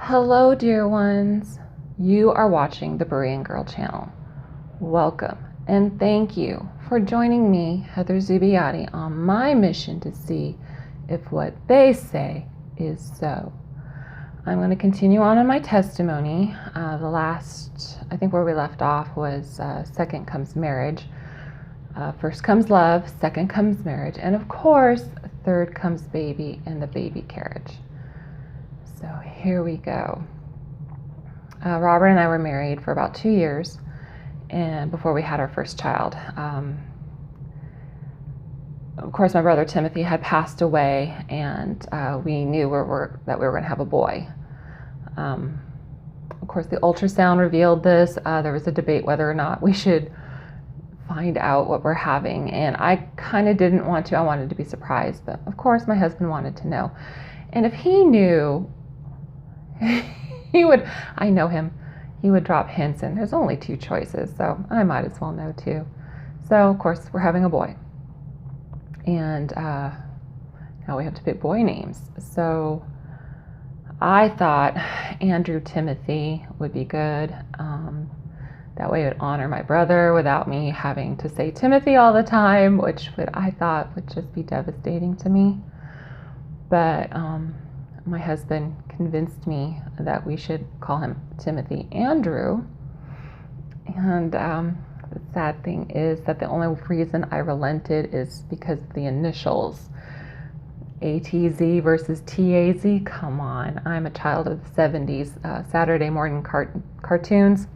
Hello, dear ones. You are watching the Berean Girl channel. Welcome and thank you for joining me, Heather Zubiati, on my mission to see if what they say is so. I'm going to continue on in my testimony. I think where we left off was second comes marriage. First comes love, second comes marriage, and of course, third comes baby and the baby carriage. So here we go. Robert and I were married for about 2 years, and before we had our first child. Of course, my brother Timothy had passed away, and we knew that we were going to have a boy. Of course, the ultrasound revealed this. There was a debate whether or not we should find out what we're having, and I kind of didn't want to. I wanted to be surprised, but of course, my husband wanted to know. And if he knew, I know him, he would drop hints, and there's only 2 choices, so I might as well know too. So, of course, we're having a boy. And now we have to pick boy names. So I thought Andrew Timothy would be good. That way it would honor my brother without me having to say Timothy all the time, which I thought would just be devastating to me. But my husband convinced me that we should call him Timothy Andrew. And the sad thing is that the only reason I relented is because of the initials. ATZ versus TAZ, come on. I'm a child of the 70s. Saturday morning cartoons.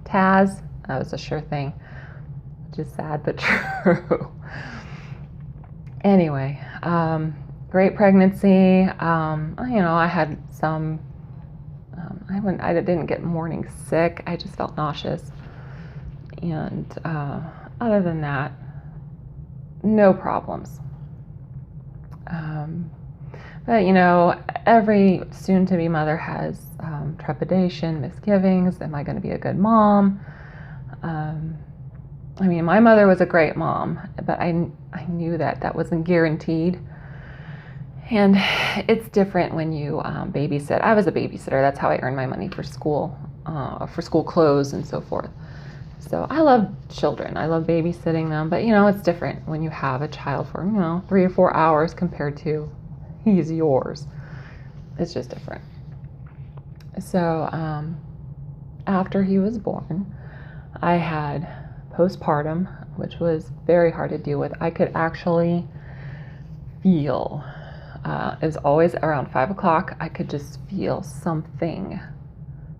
Taz, that was a sure thing. Which is sad but true. Anyway, great pregnancy. I had some, I didn't get morning sick. I just felt nauseous. And other than that, no problems. But every soon-to-be mother has trepidation, misgivings. Am I going to be a good mom? My mother was a great mom, but I knew that wasn't guaranteed. And it's different when you babysit. I was a babysitter. That's how I earned my money for school clothes and so forth. So I love children. I love babysitting them. But, it's different when you have a child for, 3 or 4 hours compared to he's yours. It's just different. So after he was born, I had postpartum, which was very hard to deal with. I could actually feel, it was always around 5 o'clock, I could just feel something.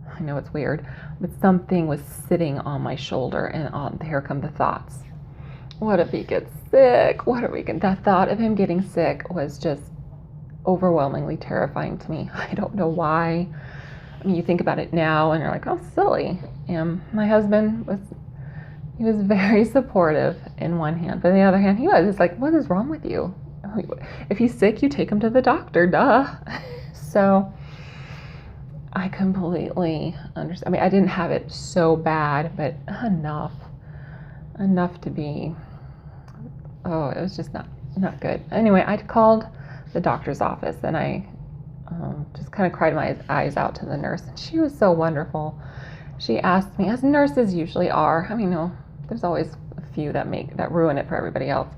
I know it's weird, but something was sitting on my shoulder, and here come the thoughts. What if he gets sick? That thought of him getting sick was just overwhelmingly terrifying to me. I don't know why. You think about it now and you're like, oh, silly. And my husband was very supportive in one hand, but on the other hand, it's like, what is wrong with you? If he's sick, you take him to the doctor, duh. So I completely understand. I didn't have it so bad, but enough to be, it was just not good. Anyway, I called the doctor's office, and I just kind of cried my eyes out to the nurse. And she was so wonderful. She asked me, as nurses usually are, there's always a few that ruin it for everybody else.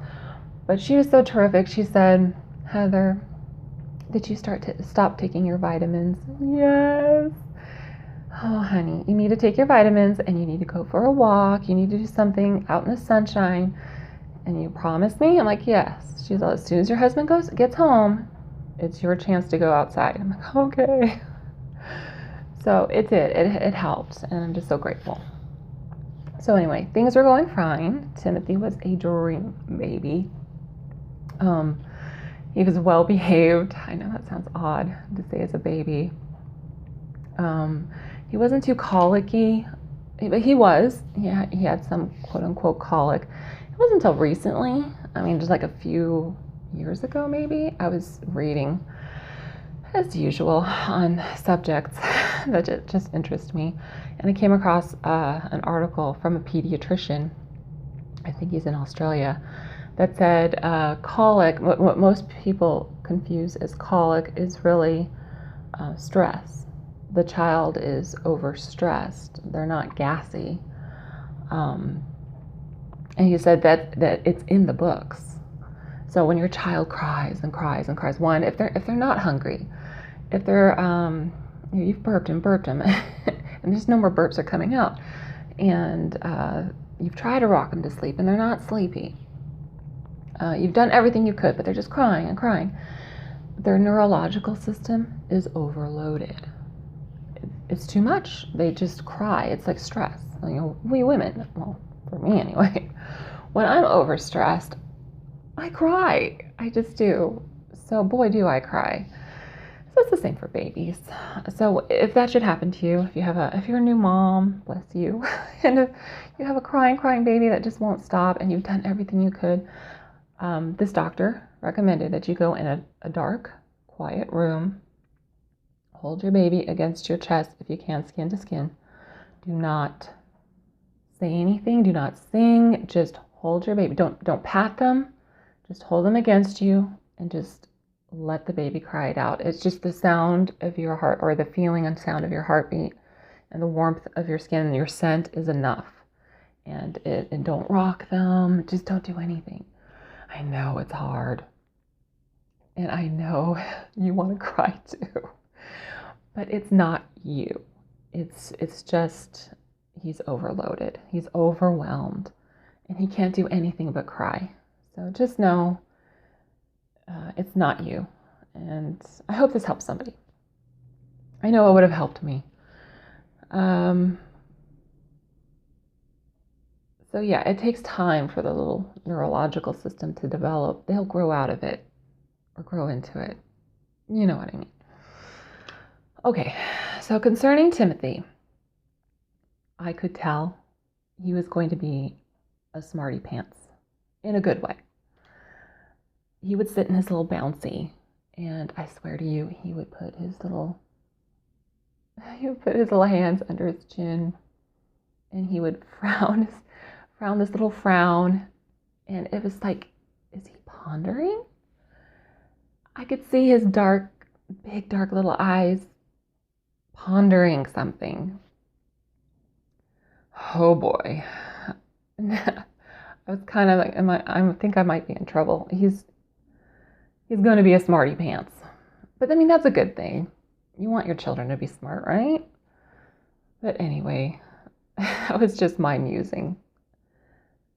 But she was so terrific. She said, Heather, did you stop taking your vitamins? Yes. Oh, honey, you need to take your vitamins, and you need to go for a walk. You need to do something out in the sunshine. And you promise me? I'm like, yes. She's like, as soon as your husband gets home, it's your chance to go outside. I'm like, okay. So it did. It helped, and I'm just so grateful. So anyway, things were going fine. Timothy was a dream baby. He was well behaved. I know that sounds odd to say as a baby. He wasn't too colicky, but he was. Yeah, he had some quote unquote colic. It wasn't until recently, just like a few years ago maybe, I was reading, as usual, on subjects that just interest me. And I came across an article from a pediatrician, I think he's in Australia, that said colic, what most people confuse as colic, is really stress. the child is overstressed. They're not gassy. And he said that it's in the books. So when your child cries and cries and cries, one, if they're not hungry, if they're you've burped and burped them, and there's no more burps are coming out, and you've tried to rock them to sleep and they're not sleepy. You've done everything you could, but they're just crying and crying. Their neurological system is overloaded. It's too much. They just cry. It's like stress. You know, we women, well, for me anyway, when I'm overstressed, I cry. I just do. So boy, do I cry. So it's the same for babies. So if that should happen to you, if you're a new mom, bless you, and if you have a crying baby that just won't stop, and you've done everything you could, this doctor recommended that you go in a dark, quiet room, hold your baby against your chest if you can, skin to skin. Do not say anything. Do not sing. Just hold your baby. Don't pat them. Just hold them against you and just let the baby cry it out. It's just the sound of your heart, or the feeling and sound of your heartbeat, and the warmth of your skin and your scent is enough. And don't rock them. Just don't do anything. I know it's hard. And I know you want to cry too. But it's not you. It's just he's overloaded. He's overwhelmed. And he can't do anything but cry. So just know it's not you. And I hope this helps somebody. I know it would have helped me. So yeah, it takes time for the little neurological system to develop. They'll grow out of it or grow into it. You know what I mean. Okay, so concerning Timothy, I could tell he was going to be a smarty pants in a good way. He would sit in his little bouncy, and I swear to you, he would put his little hands under his chin, and he would frown this little frown, and it was like, is he pondering? I could see his big dark little eyes pondering something. Oh boy. I was kind of like, I think I might be in trouble. He's going to be a smarty pants. But I mean, that's a good thing. You want your children to be smart, right? But anyway, that was just my musing.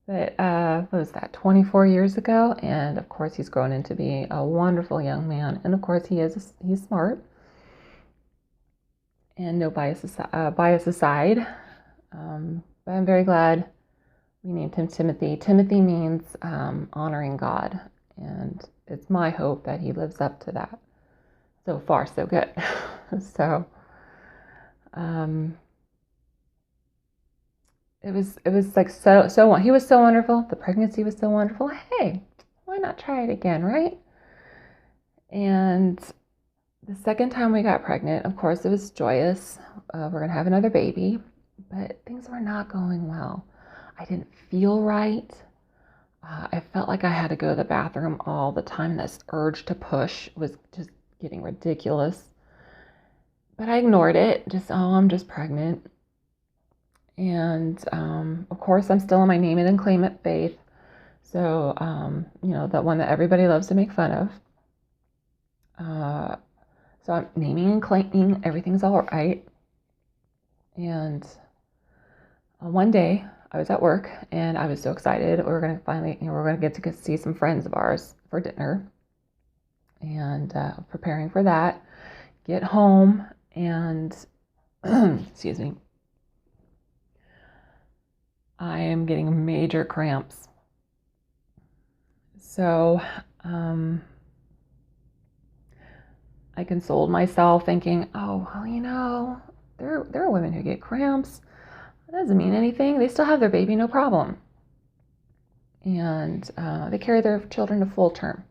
But what was that, 24 years ago? And of course, he's grown into being a wonderful young man. And of course, he's smart. And no bias aside. But I'm very glad we named him Timothy. Timothy means honoring God. And it's my hope that he lives up to that. So far, so good. So, it was like so he was so wonderful. The pregnancy was so wonderful. Hey, why not try it again, right? And the second time we got pregnant, of course, it was joyous. We're going to have another baby, but things were not going well. I didn't feel right. I felt like I had to go to the bathroom all the time. This urge to push was just getting ridiculous. But I ignored it. I'm just pregnant. And of course, I'm still on my name it and claim it faith. So, that one that everybody loves to make fun of. So I'm naming and claiming everything's all right. And one day I was at work and I was so excited. We were going to finally, we're going to get to see some friends of ours for dinner. And preparing for that, get home and, excuse me, I am getting major cramps. So I consoled myself thinking, oh, well, there are women who get cramps. That doesn't mean anything. They still have their baby, no problem. And they carry their children to full term.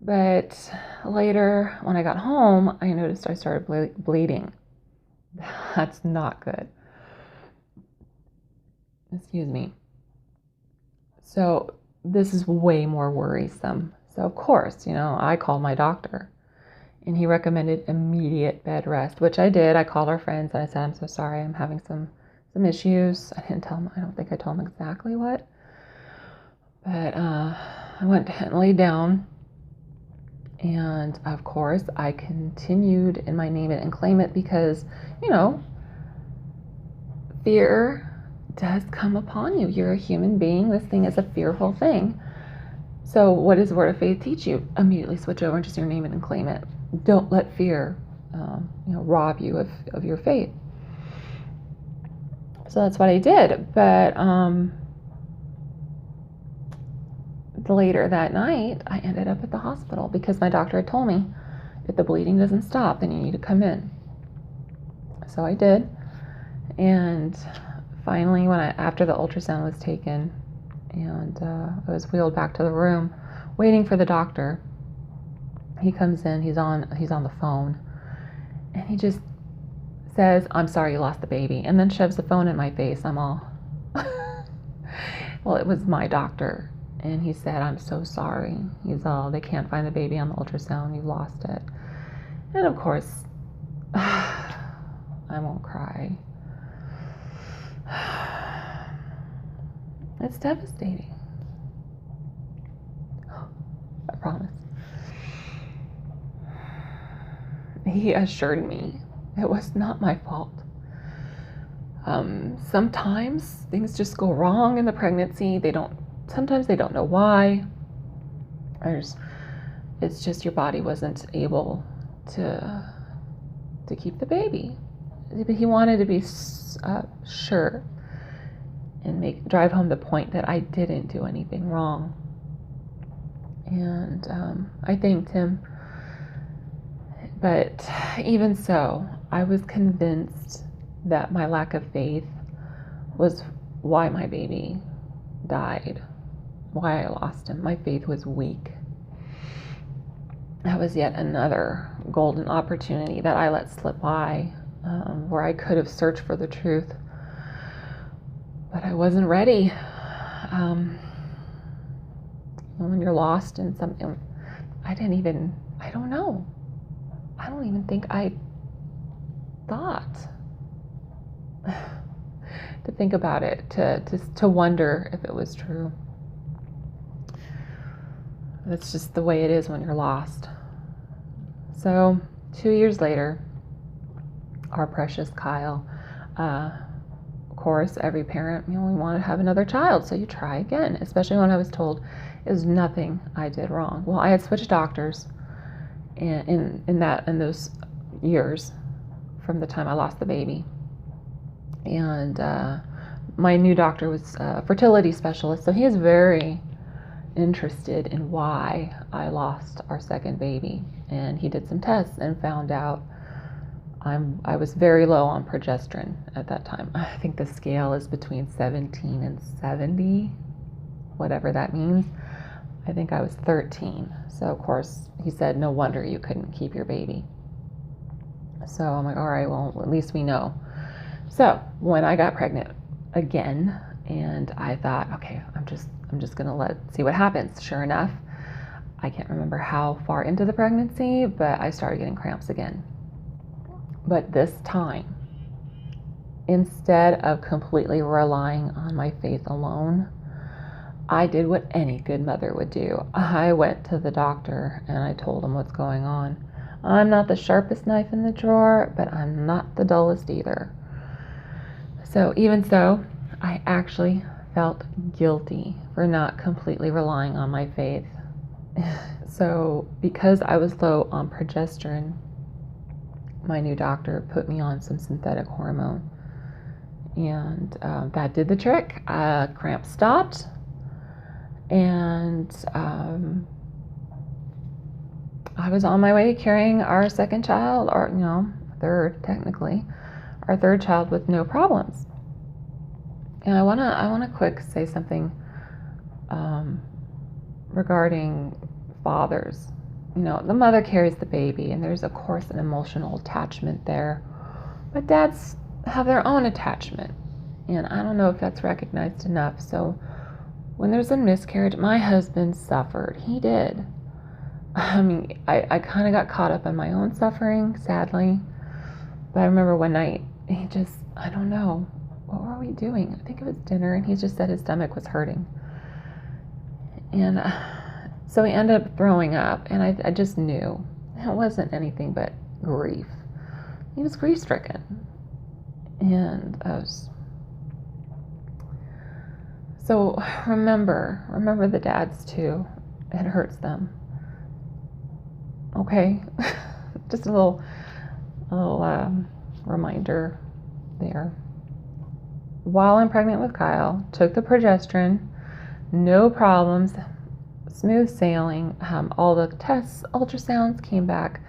But later, when I got home, I noticed I started bleeding. That's not good. Excuse me. So this is way more worrisome. So of course, I called my doctor. And he recommended immediate bed rest, which I did. I called our friends and I said, I'm so sorry, I'm having some issues. I didn't tell him, I don't think I told him exactly what. But I went and laid down. And of course, I continued in my name it and claim it because, fear does come upon you. You're a human being. This thing is a fearful thing. So what does Word of Faith teach you? Immediately switch over and just your name it and claim it. Don't let fear, rob you of your faith. So that's what I did. But later that night, I ended up at the hospital because my doctor had told me, if the bleeding doesn't stop, then you need to come in. So I did. And finally, after the ultrasound was taken, and I was wheeled back to the room, waiting for the doctor. He comes in. He's on the phone, and he just says, "I'm sorry you lost the baby," and then shoves the phone in my face. I'm all, well, it was my doctor, and he said, "I'm so sorry." He's all, "They can't find the baby on the ultrasound. You lost it." And of course, I won't cry. It's devastating. I promise. He assured me it was not my fault. Sometimes things just go wrong in the pregnancy. Sometimes they don't know why. It's just your body wasn't able to keep the baby. But he wanted to be sure and drive home the point that I didn't do anything wrong. And I thanked him. But even so, I was convinced that my lack of faith was why my baby died, why I lost him. My faith was weak. That was yet another golden opportunity that I let slip by, where I could have searched for the truth. But I wasn't ready. When you're lost in something, I don't know. I don't even think I thought to think about it, to wonder if it was true. That's just the way it is when you're lost. So 2 years later, our precious Kyle, of course, every parent, we want to have another child, so you try again, especially when I was told it was nothing I did wrong. Well, I had switched doctors in those years from the time I lost the baby. And my new doctor was a fertility specialist, so he is very interested in why I lost our second baby. And he did some tests and found out I was very low on progesterone at that time. I think the scale is between 17 and 70, whatever that means. I think I was 13. So of course he said, no wonder you couldn't keep your baby. So I'm like, all right, well, at least we know. So when I got pregnant again, and I thought, okay, I'm just gonna see what happens. Sure enough, I can't remember how far into the pregnancy, but I started getting cramps again. But this time, instead of completely relying on my faith alone, I did what any good mother would do. I went to the doctor and I told him what's going on. I'm not the sharpest knife in the drawer, but I'm not the dullest either. So even so, I actually felt guilty for not completely relying on my faith. So because I was low on progesterone, my new doctor put me on some synthetic hormone, and that did the trick. Cramps stopped, and I was on my way carrying our second child, or third technically, our third child with no problems. And I wanna quick say something regarding fathers. The mother carries the baby, and there's of course an emotional attachment there, but dads have their own attachment, and I don't know if that's recognized enough. So when there's a miscarriage, my husband suffered. He did. I mean, I kind of got caught up in my own suffering, sadly. But I remember one night, I don't know, what were we doing? I think it was dinner, and he just said his stomach was hurting. And so he ended up throwing up, and I just knew it wasn't anything but grief. He was grief-stricken. And so remember the dads too. It hurts them. Okay? Just a little reminder there. While I'm pregnant with Kyle, took the progesterone, no problems, smooth sailing. All the tests, ultrasounds came back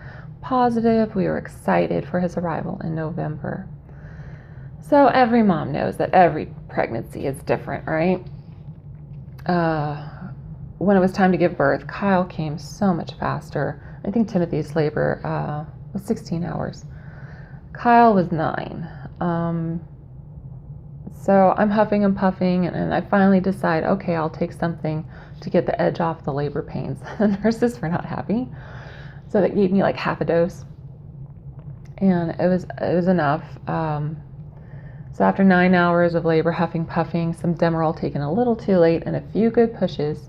positive. We were excited for his arrival in November. So every mom knows that every pregnancy is different, right? When it was time to give birth, Kyle came so much faster. I think Timothy's labor was 16 hours. Kyle was 9. So I'm huffing and puffing, and I finally decide, okay, I'll take something to get the edge off the labor pains. The nurses were not happy, so they gave me like half a dose, and it was enough. So after 9 hours of labor, huffing, puffing, some Demerol taken a little too late, and a few good pushes,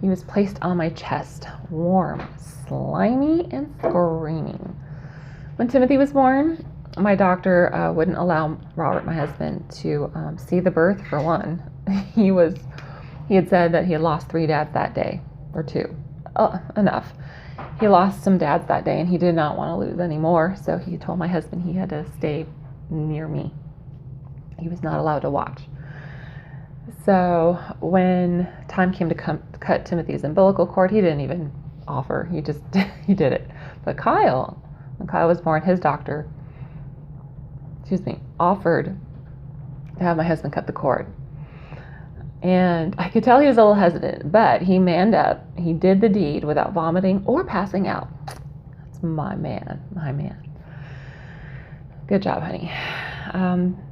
he was placed on my chest, warm, slimy, and screaming. When Timothy was born, my doctor wouldn't allow Robert, my husband, to see the birth, for one. He had said that he had lost 3 dads that day, or 2. Enough. He lost some dads that day, and he did not want to lose any more, so he told my husband he had to stay near me. He was not allowed to watch. So when time came to cut Timothy's umbilical cord, he didn't even offer. He did it. But when Kyle was born, his doctor, offered to have my husband cut the cord. And I could tell he was a little hesitant, but he manned up. He did the deed without vomiting or passing out. That's my man. Good job, honey.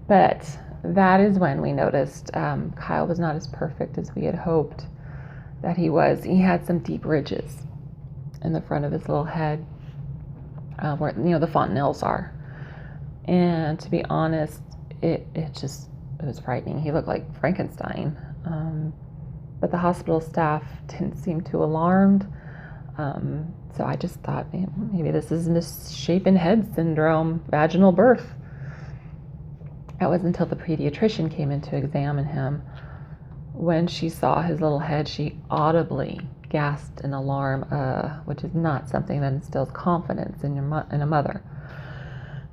But that is when we noticed Kyle was not as perfect as we had hoped that he was. He had some deep ridges in the front of his little head, where the fontanelles are. And to be honest, it was frightening. He looked like Frankenstein. But the hospital staff didn't seem too alarmed. So I just thought, maybe this is misshapen head syndrome, vaginal birth. It wasn't until the pediatrician came in to examine him. When she saw his little head, she audibly gasped in alarm, which is not something that instills confidence in a mother.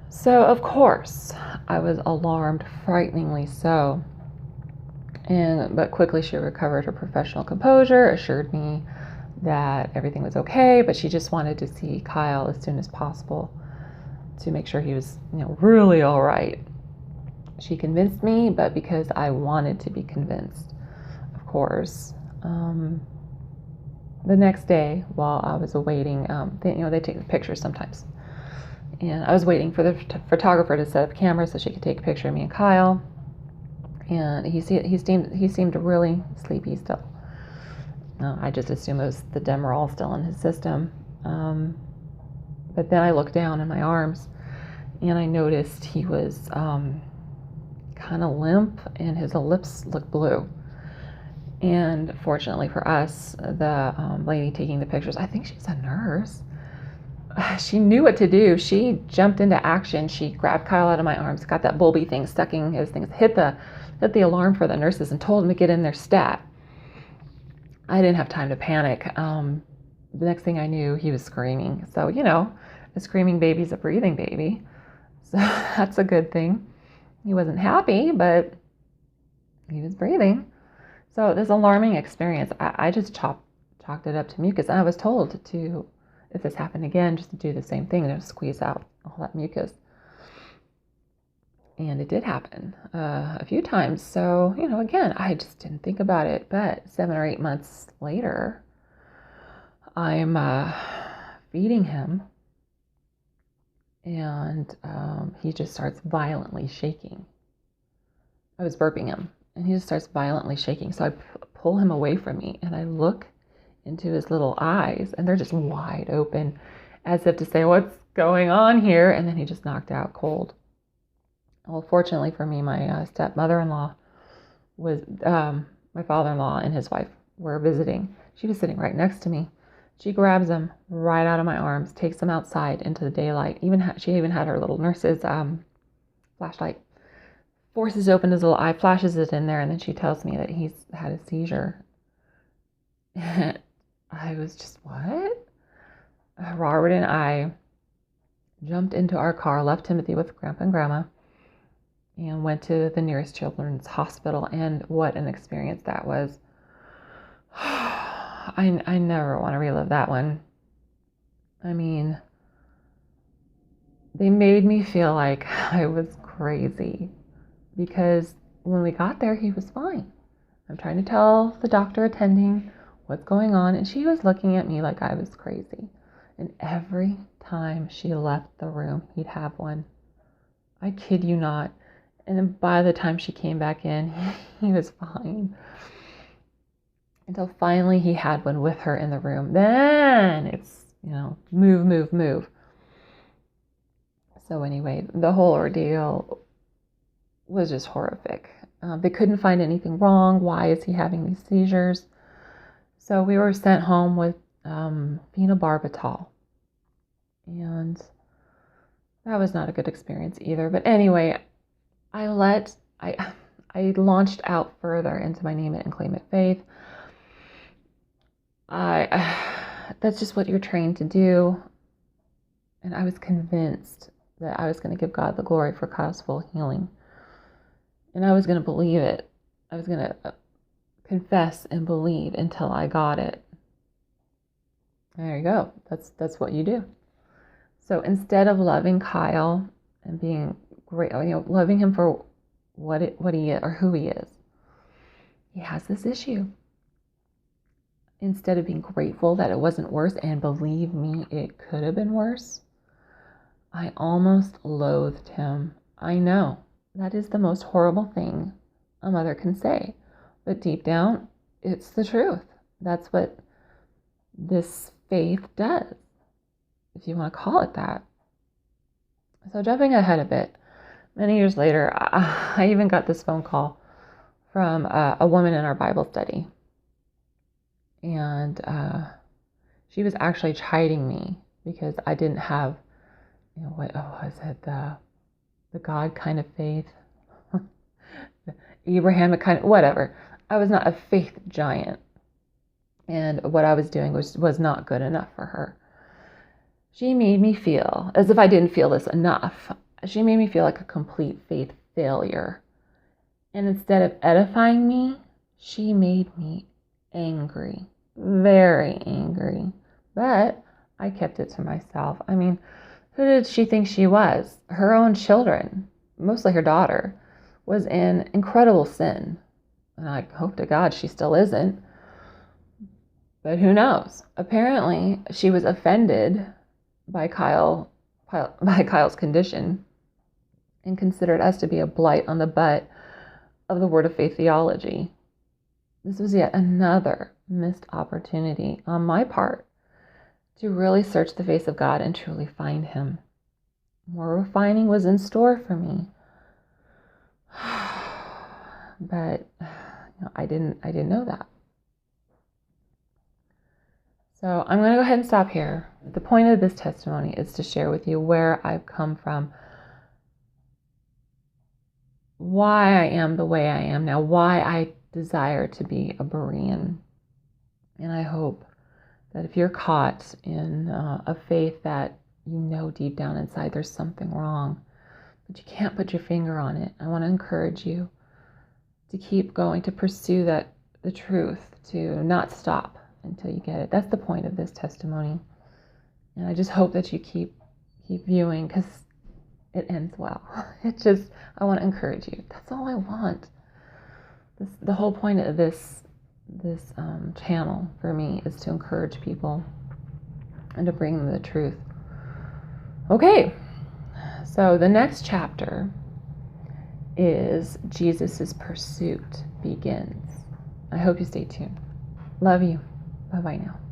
So, of course, I was alarmed, frighteningly so. But quickly she recovered her professional composure, assured me that everything was okay, but she just wanted to see Kyle as soon as possible to make sure he was, really all right. She convinced me, but because I wanted to be convinced, of course. The next day, while I was awaiting, they take pictures sometimes. And I was waiting for the photographer to set up cameras so she could take a picture of me and Kyle. And he seemed really sleepy still. I just assumed it was the Demerol still in his system. But then I looked down in my arms, and I noticed he was kind of limp, and his lips looked blue. And fortunately for us, the lady taking the pictures, I think she's a nurse, she knew what to do. She jumped into action. She grabbed Kyle out of my arms, got that bulby thing stuck in his things, hit the alarm for the nurses, and told them to get in there stat. I didn't have time to panic. The next thing I knew, he was screaming. So, a screaming baby's a breathing baby. So that's a good thing. He wasn't happy, but he was breathing. So this alarming experience, I just chalked it up to mucus. I was told to, if this happened again, just to do the same thing, to squeeze out all that mucus. And it did happen a few times. So, again, I just didn't think about it. But 7 or 8 months later, I'm feeding him, and he just starts violently shaking. I was burping him, and he just starts violently shaking. So I pull him away from me, and I look into his little eyes, and they're just wide open, as if to say, what's going on here? And then he just knocked out cold. Well, fortunately for me, my stepmother-in-law was, my father-in-law and his wife were visiting. She was sitting right next to me. She grabs him right out of my arms, takes him outside into the daylight. She even had her little nurse's flashlight. Forces open his little eye, flashes it in there, and then she tells me that he's had a seizure. And I was just, what? Robert and I jumped into our car, left Timothy with Grandpa and Grandma, and went to the nearest children's hospital. And what an experience that was. I never want to relive that one. I mean, they made me feel like I was crazy, because when we got there, he was fine. I'm trying to tell the doctor attending what's going on, and she was looking at me like I was crazy. And every time she left the room, he'd have one. I kid you not. And then by the time she came back in, he was fine. Until finally he had one with her in the room. Then it's, move, move, move. So anyway, the whole ordeal was just horrific. They couldn't find anything wrong. Why is he having these seizures? So we were sent home with phenobarbital. And that was not a good experience either. But anyway, I launched out further into my name it and claim it faith. That's just what you're trained to do. And I was convinced that I was going to give God the glory for Kyle's full healing. And I was going to believe it. I was going to confess and believe until I got it. There you go. That's what you do. So instead of loving Kyle and being great, loving him for what he is or who he is, he has this issue. Instead of being grateful that it wasn't worse, and believe me, it could have been worse, I almost loathed him. I know that is the most horrible thing a mother can say, but deep down, it's the truth. That's what this faith does, if you want to call it that. So jumping ahead a bit, many years later, I even got this phone call from a woman in our Bible study. And she was actually chiding me because I didn't have, what was it, the God kind of faith, the Abrahamic kind of, whatever. I was not a faith giant. And what I was doing was not good enough for her. She made me feel, as if I didn't feel this enough, she made me feel like a complete faith failure. And instead of edifying me, she made me angry, very angry. But I kept it to myself. I mean, who did she think she was? Her own children, mostly her daughter, was in incredible sin. And I hope to God she still isn't. But who knows? Apparently, she was offended by Kyle's condition and considered us to be a blight on the butt of the Word of Faith theology. This was yet another missed opportunity on my part to really search the face of God and truly find Him. More refining was in store for me. But I didn't know that. So I'm going to go ahead and stop here. The point of this testimony is to share with you where I've come from, why I am the way I am now, why I desire to be a Berean. And I hope that if you're caught in a faith that you know deep down inside there's something wrong, but you can't put your finger on it, I want to encourage you to keep going, to pursue the truth, to not stop until you get it. That's the point of this testimony. And I just hope that you keep viewing, because it ends well. I want to encourage you. That's all I want. The whole point of this channel for me is to encourage people and to bring them the truth. Okay, so the next chapter is Jesus' pursuit begins. I hope you stay tuned. Love you. Bye-bye now.